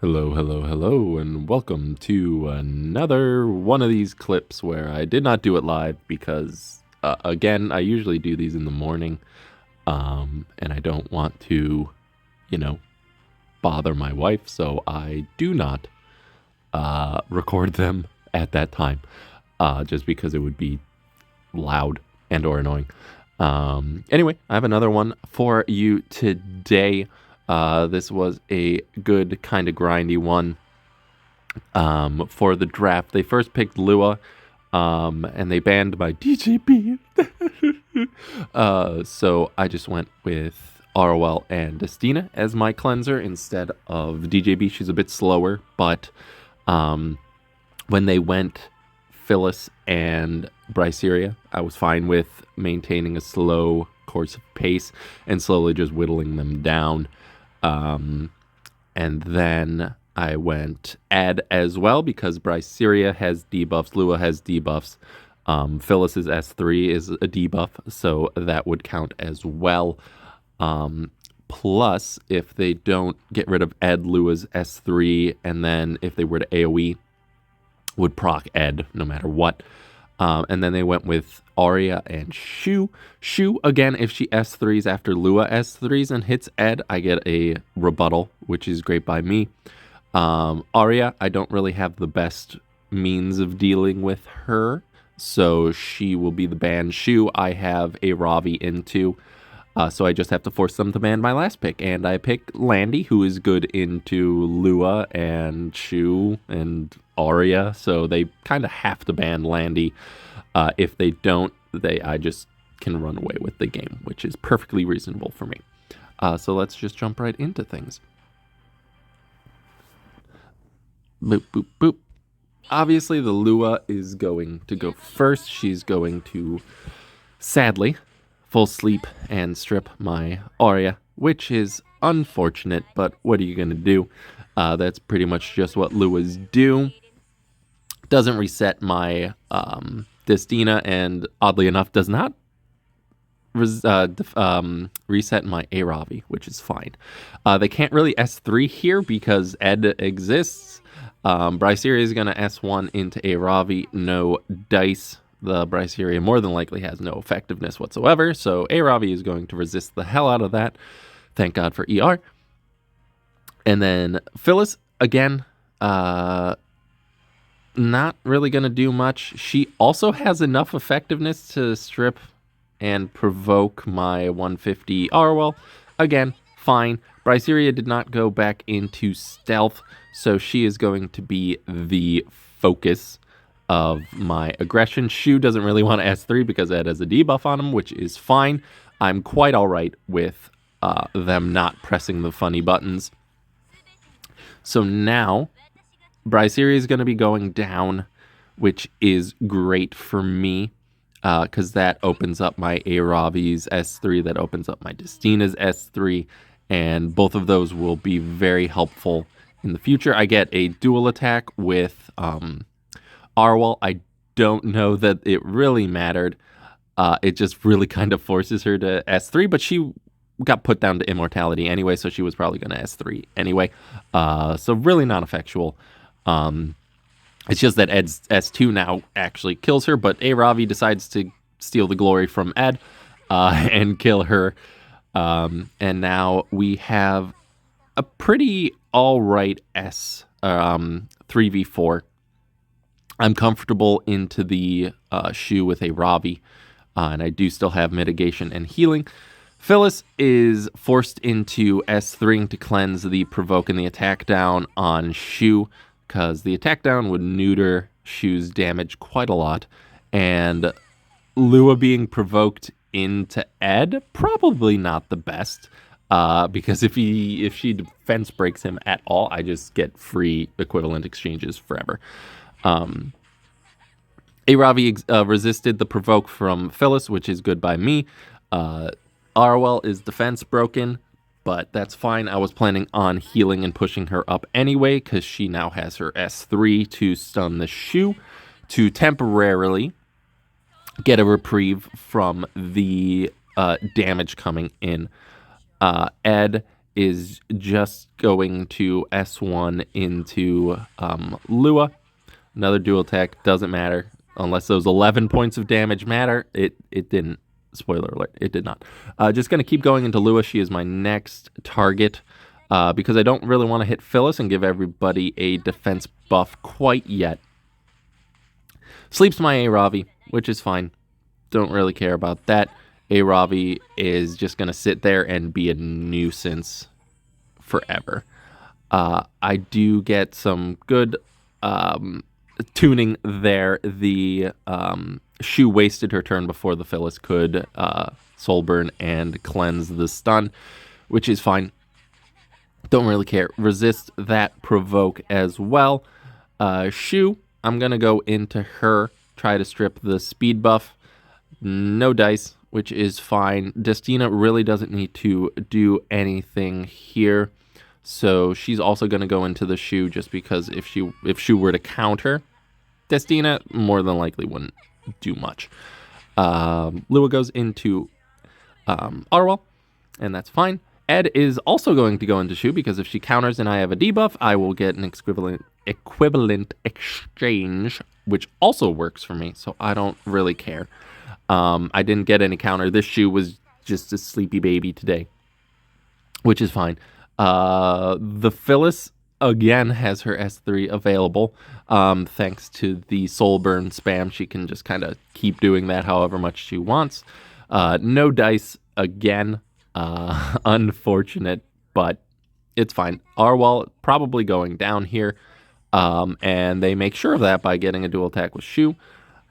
Hello, hello, hello, and welcome to another one of these clips where I did not do it live because, again, I usually do these in the morning, and I don't want to, you know, bother my wife, so I do not record them at that time, just because it would be loud and or annoying. Anyway, I have another one for you today. This was a good kind of grindy one for the draft. They first picked Lua, and they banned my DJB. So I just went with Arowell and Destina as my cleanser instead of DJB. She's a bit slower, but when they went Pyllis and Bryceria, I was fine with maintaining a slow course of pace and slowly just whittling them down. And then I went Ed as well because Bryceria has debuffs, Lua has debuffs. Phyllis's S3 is a debuff, so that would count as well. Plus, if they don't get rid of Ed, Lua's S3, and then if they were to AoE, would proc Ed no matter what. And then they went with Arya and Shu. Shu, again, if she S3s after Lua S3s and hits Ed, I get a rebuttal, which is great by me. Arya, I don't really have the best means of dealing with her, so she will be the ban. Shu, I have a Ravi into, so I just have to force them to ban my last pick. And I pick Landy, who is good into Lua and Shu and Arya, so they kind of have to ban Landy. If they don't, I just can run away with the game, which is perfectly reasonable for me. So let's just jump right into things. Boop, boop, boop. Obviously, the Lua is going to go first. She's going to, sadly, full sleep and strip my Arya, which is unfortunate, but what are you going to do? That's pretty much just what Luas do. Doesn't reset my Destina, and oddly enough, does not reset my Aravi, which is fine. They can't really S3 here because Ed exists. Bryceria is going to S1 into Aravi, no dice. The Bryceria more than likely has no effectiveness whatsoever, so Aravi is going to resist the hell out of that. Thank God for ER. And then Pyllis, again, not really going to do much. She also has enough effectiveness to strip and provoke my 150 Arowell. Again, fine. Bryceria did not go back into stealth, so she is going to be the focus of my aggression. Shu doesn't really want to S3 because Ed has a debuff on him, which is fine. I'm quite all right with them not pressing the funny buttons. So now Bryceria is going to be going down, which is great for me because that opens up my Aravi's S3, that opens up my Destina's S3, and both of those will be very helpful in the future. I get a dual attack with Arowell. I don't know that it really mattered. It just really kind of forces her to S3, but she got put down to immortality anyway, so she was probably going to S3 anyway. So really not effectual. It's just that Ed's S2 now actually kills her, but Aravi decides to steal the glory from Ed and kill her. And now we have a pretty all-right 3v4. I'm comfortable into the Shu with a Ravi, and I do still have mitigation and healing. Pyllis is forced into S3 to cleanse the provoke and the attack down on Shu, because the attack down would neuter Shu's damage quite a lot. And Lua being provoked into Ed, probably not the best, because if she defense breaks him at all, I just get free equivalent exchanges forever. Aravi resisted the provoke from Pyllis, which is good by me. Arowell is defense broken, but that's fine. I was planning on healing and pushing her up anyway, because she now has her S3 to stun the Shu to temporarily get a reprieve from the damage coming in. Ed is just going to S1 into Lua. Another dual attack, doesn't matter. Unless those 11 points of damage matter. It didn't. Spoiler alert, it did not. Just going to keep going into Lua. She is my next target. Because I don't really want to hit Pyllis and give everybody a defense buff quite yet. Sleeps my Aravi, which is fine. Don't really care about that. Aravi is just going to sit there and be a nuisance forever. I do get some good tuning there. The Shu wasted her turn before the Pyllis could soul burn and cleanse the stun, which is fine. Don't really care. Resist that provoke as well. Shu, I'm going to go into her, try to strip the speed buff. No dice, which is fine. Destina really doesn't need to do anything here. So she's also going to go into the Shu just because if Shu were to counter, Destina more than likely wouldn't do much. Lua goes into Arowell, and that's fine. Ed is also going to go into Shu because if she counters and I have a debuff, I will get an equivalent exchange, which also works for me, so I don't really care. I didn't get any counter. This Shu was just a sleepy baby today, which is fine. The Pyllis, again, has her S3 available. Thanks to the soul burn spam, she can just kind of keep doing that however much she wants. No dice again. Unfortunate, but it's fine. Arowell probably going down here, and they make sure of that by getting a dual attack with Shu.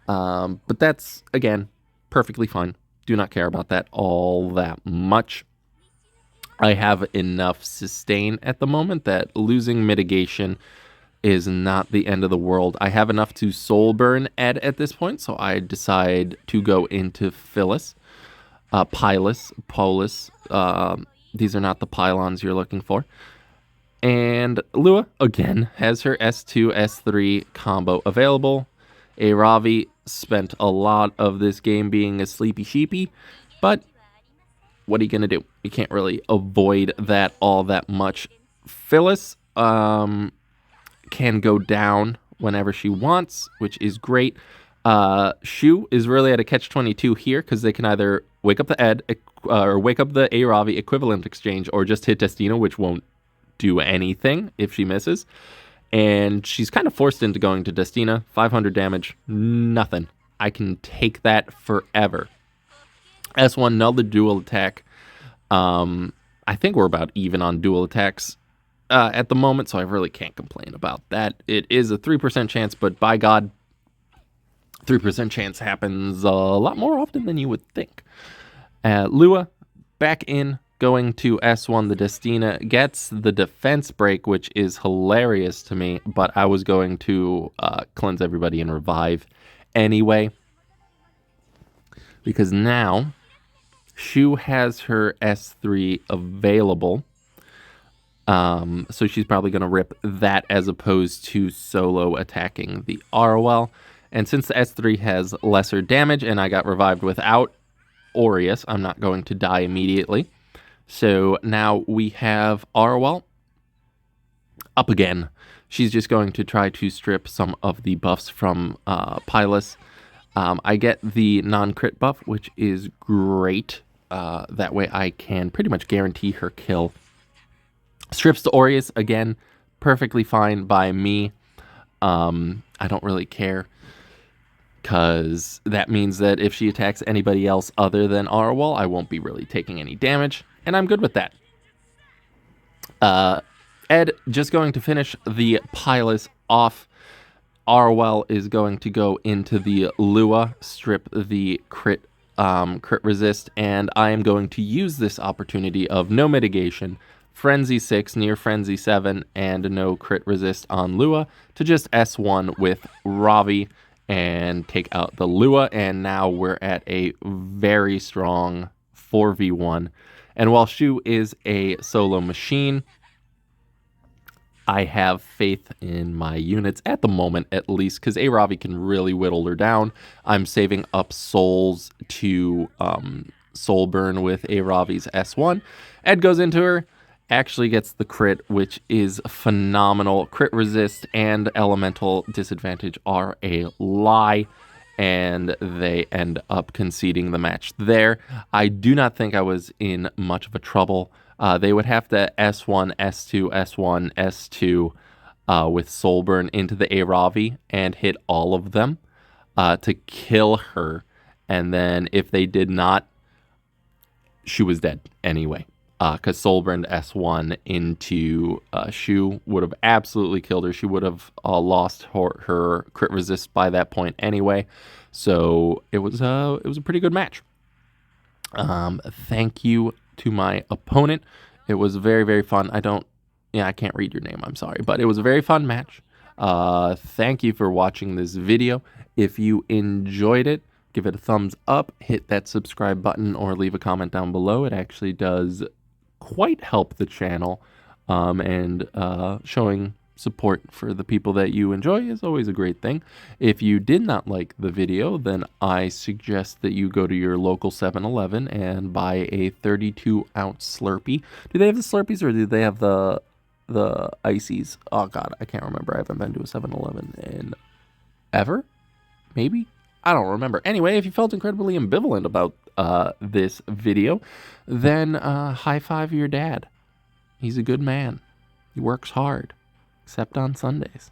But that's, again, perfectly fine. Do not care about that all that much. I have enough sustain at the moment that losing mitigation is not the end of the world. I have enough to soul burn Ed at this point, so I decide to go into Pyllis. Pyllis. These are not the pylons you're looking for. And Lua, again, has her S2, S3 combo available. Aravi spent a lot of this game being a sleepy sheepy, but what are you going to do? You can't really avoid that all that much. Pyllis can go down whenever she wants, which is great. Shu is really at a catch-22 here because they can either wake up the Ed or wake up the Aravi equivalent exchange or just hit Destina, which won't do anything if she misses. And she's kind of forced into going to Destina. 500 damage, nothing. I can take that forever. S1, null the dual attack. I think we're about even on dual attacks at the moment, so I really can't complain about that. It is a 3% chance, but by God, 3% chance happens a lot more often than you would think. Lua, back in, going to S1. The Destina gets the defense break, which is hilarious to me, but I was going to cleanse everybody and revive anyway. Because now, Shu has her S3 available. So she's probably going to rip that as opposed to solo attacking the Arowell. And since the S3 has lesser damage and I got revived without Aureus, I'm not going to die immediately. So now we have Arowell up again. She's just going to try to strip some of the buffs from Pyllis. I get the non-crit buff, which is great. That way I can pretty much guarantee her kill. Strips to Aureus, again, perfectly fine by me. I don't really care, because that means that if she attacks anybody else other than Arowell, I won't be really taking any damage, and I'm good with that. Ed just going to finish the Pyllis off. Arowell is going to go into the Lua, strip the crit resist, and I am going to use this opportunity of no mitigation, Frenzy 6, near Frenzy 7, and no crit resist on Lua to just S1 with Ravi and take out the Lua, and now we're at a very strong 4v1. And while Shu is a solo machine, I have faith in my units at the moment, at least, because Aravi can really whittle her down. I'm saving up souls to soul burn with Aravi's S1. Ed goes into her, actually gets the crit, which is phenomenal. Crit resist and elemental disadvantage are a lie, and they end up conceding the match there. I do not think I was in much of a trouble. They would have to S1, S2, S1, S2 with Soulburn into the Aravi and hit all of them to kill her. And then if they did not, she was dead anyway. Because Soulburn S1 into Shu would have absolutely killed her. She would have lost her crit resist by that point anyway. So it was a pretty good match. Thank you to my opponent. It was very, very fun. I can't read your name. I'm sorry, but it was a very fun match. Thank you for watching this video. If you enjoyed it, give it a thumbs up, hit that subscribe button, or leave a comment down below. It actually does quite help the channel, and showing support for the people that you enjoy is always a great thing. If you did not like the video, then I suggest that you go to your local 7-Eleven and buy a 32-ounce Slurpee. Do they have the Slurpees, or do they have the ices? Oh god, I can't remember. I haven't been to a 7-Eleven in ever, maybe. I don't remember. Anyway, if you felt incredibly ambivalent about this video, then high five your dad. He's a good man. He works hard, except on Sundays.